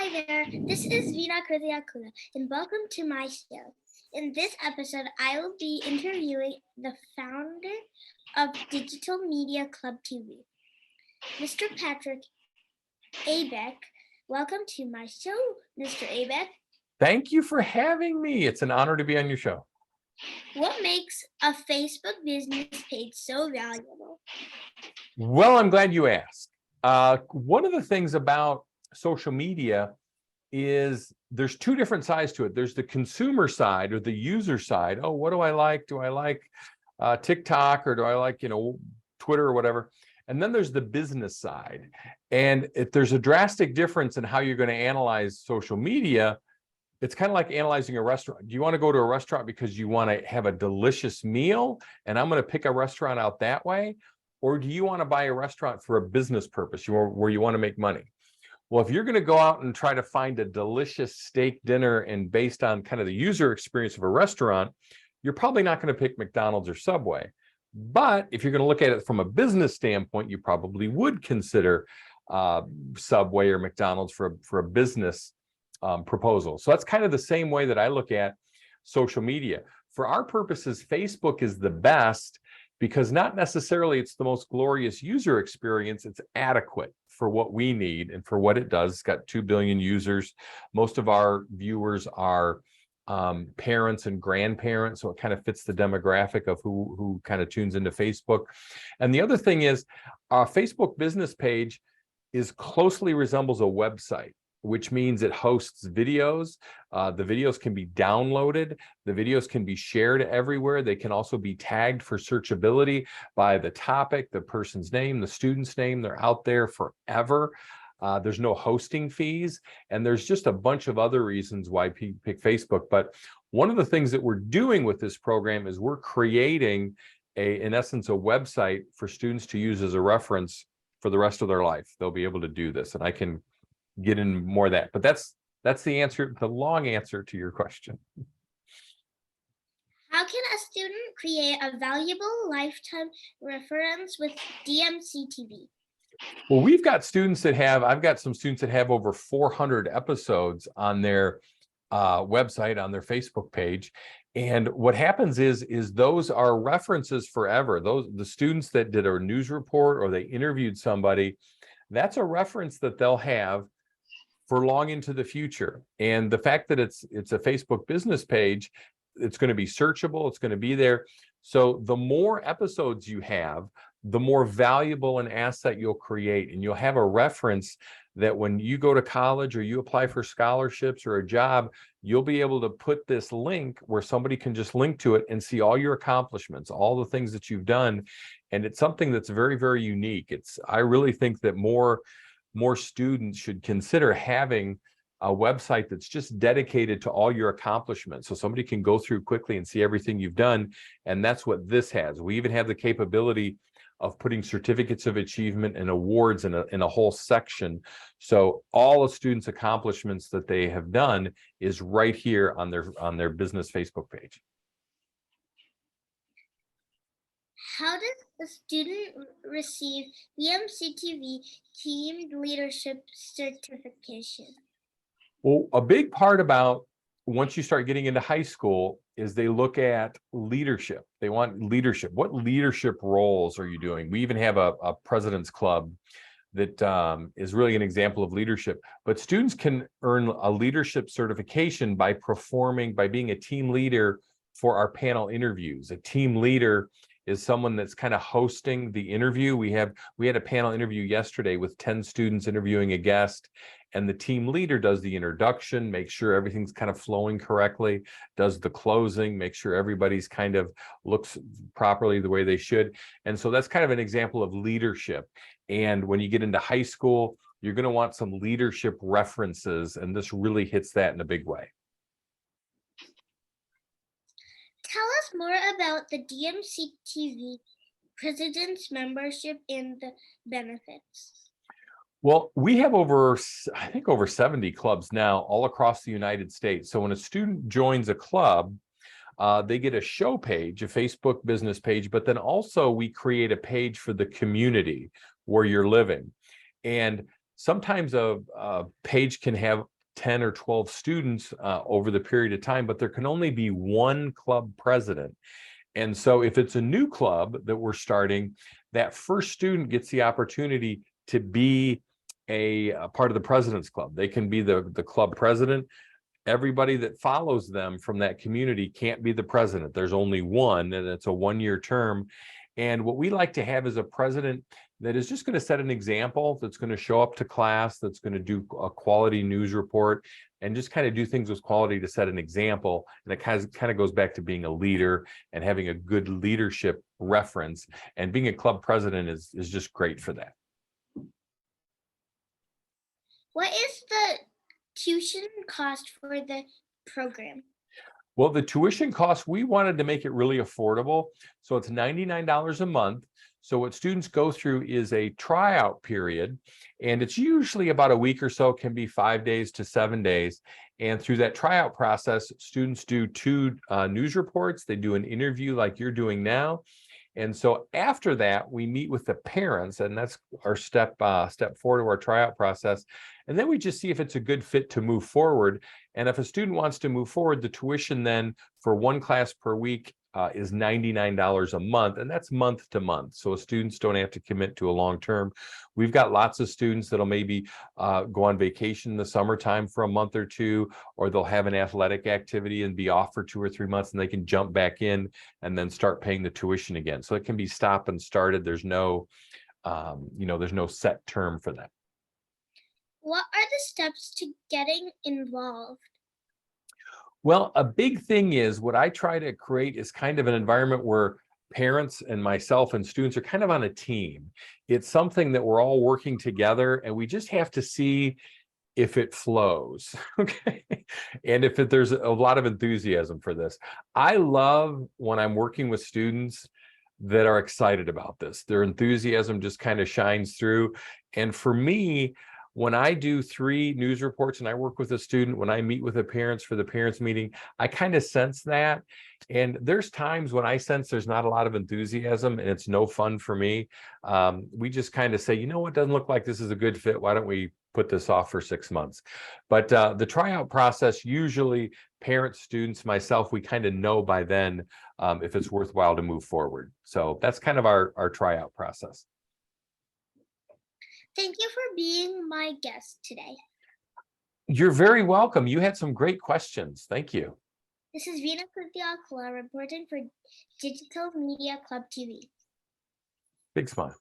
Hi there, this is Veenaakruthi Aakula, and welcome to my show. In this episode, I will be interviewing the founder of Digital Media Club TV, Mr. Patrick Abeck. Welcome to my show, Mr. Abeck. Thank you for having me. It's an honor to be on your show. What makes a Facebook business page so valuable? Well, I'm glad you asked. One of the things about social media is there's two different sides to it. There's the consumer side or the user side. Oh, what do I like? Do I like TikTok or do I like, Twitter or whatever? And then there's the business side. And if there's a drastic difference in how you're going to analyze social media, it's kind of like analyzing a restaurant. Do you want to go to a restaurant because you want to have a delicious meal and I'm going to pick a restaurant out that way? Or do you want to buy a restaurant for a business purpose where you want to make money? Well, if you're going to go out and try to find a delicious steak dinner and based on kind of the user experience of a restaurant, you're probably not going to pick McDonald's or Subway. But if you're going to look at it from a business standpoint, you probably would consider Subway or McDonald's for a business proposal. So that's kind of the same way that I look at social media. For our purposes, Facebook is the best because not necessarily it's the most glorious user experience, it's adequate for what we need and for what it does. It's got 2 billion users. Most of our viewers are parents and grandparents, so it kind of fits the demographic of who kind of tunes into Facebook. And the other thing is, our Facebook business page closely resembles a website, which means it hosts videos. The videos can be downloaded. The videos can be shared everywhere. They can also be tagged for searchability by the topic, the person's name, the student's name. They're out there forever. There's no hosting fees. And there's just a bunch of other reasons why people pick Facebook. But one of the things that we're doing with this program is we're creating, in essence, a website for students to use as a reference for the rest of their life. They'll be able to do this. And I can get in more of that, but that's the answer, the long answer to your question. How can a student create a valuable lifetime reference with DMC-TV? Well, I've got some students that have over 400 episodes on their website, on their Facebook page. And what happens is those are references forever. The students that did a news report or they interviewed somebody, that's a reference that they'll have for long into the future. And the fact that it's a Facebook business page, it's going to be searchable, it's going to be there. So the more episodes you have, the more valuable an asset you'll create. And you'll have a reference that when you go to college or you apply for scholarships or a job, you'll be able to put this link where somebody can just link to it and see all your accomplishments, all the things that you've done. And it's something that's very, very unique. I really think that more students should consider having a website that's just dedicated to all your accomplishments. So somebody can go through quickly and see everything you've done. And that's what this has. We even have the capability of putting certificates of achievement and awards in a whole section. So all the students' accomplishments that they have done is right here on their business Facebook page. How does a student receive DMC-TV Team Leadership Certification? Well, a big part about once you start getting into high school is they look at leadership. They want leadership. What leadership roles are you doing? We even have a president's club that is really an example of leadership. But students can earn a leadership certification by being a team leader for our panel interviews. A team leader is someone that's kind of hosting the interview. We had a panel interview yesterday with 10 students interviewing a guest, and the team leader does the introduction, makes sure everything's kind of flowing correctly, does the closing, make sure everybody's kind of looks properly the way they should. And so that's kind of an example of leadership. And when you get into high school, you're going to want some leadership references, and this really hits that in a big way. Tell us more about the DMC-TV President's Membership and the benefits. Well, we have over 70 clubs now all across the United States. So when a student joins a club, they get a show page, a Facebook business page, but then also we create a page for the community where you're living. And sometimes a page can have 10 or 12 students over the period of time, but there can only be one club president. And so if it's a new club that we're starting, that first student gets the opportunity to be a part of the president's club. They can be the club president. Everybody that follows them from that community can't be the president. There's only one, and it's a one-year term. And what we like to have is a president that is just going to set an example, that's going to show up to class, that's going to do a quality news report, and just kind of do things with quality to set an example. And it kind of goes back to being a leader and having a good leadership reference. And being a club president is just great for that. What is the tuition cost for the program? Well, the tuition cost, we wanted to make it really affordable. So it's $99 a month. So what students go through is a tryout period, and it's usually about a week or so, can be 5 days to 7 days. And through that tryout process, students do 2 news reports. They do an interview like you're doing now. And so after that, we meet with the parents, and that's our step 4 to our tryout process. And then we just see if it's a good fit to move forward. And if a student wants to move forward, the tuition then for one class per week is $99 a month, and that's month to month. So students don't have to commit to a long term. We've got lots of students that'll maybe go on vacation in the summertime for a month or two, or they'll have an athletic activity and be off for 2 or 3 months, and they can jump back in and then start paying the tuition again. So it can be stop and started. There's no, there's no set term for that. What are the steps to getting involved? Well, a big thing is what I try to create is kind of an environment where parents and myself and students are kind of on a team. It's something that we're all working together, and we just have to see if it flows, okay? And if there's a lot of enthusiasm for this. I love when I'm working with students that are excited about this. Their enthusiasm just kind of shines through. And for me, when I do 3 news reports and I work with a student, when I meet with the parents for the parents meeting, I kind of sense that. And there's times when I sense there's not a lot of enthusiasm and it's no fun for me. We just kind of say, you know what, doesn't look like this is a good fit. Why don't we put this off for 6 months? But the tryout process, usually parents, students, myself, we kind of know by then if it's worthwhile to move forward. So that's kind of our tryout process. Thank you for being my guest today. You're very welcome. You had some great questions. Thank you. This is Veenaakruthi Aakula reporting for Digital Media Club TV. Big smile.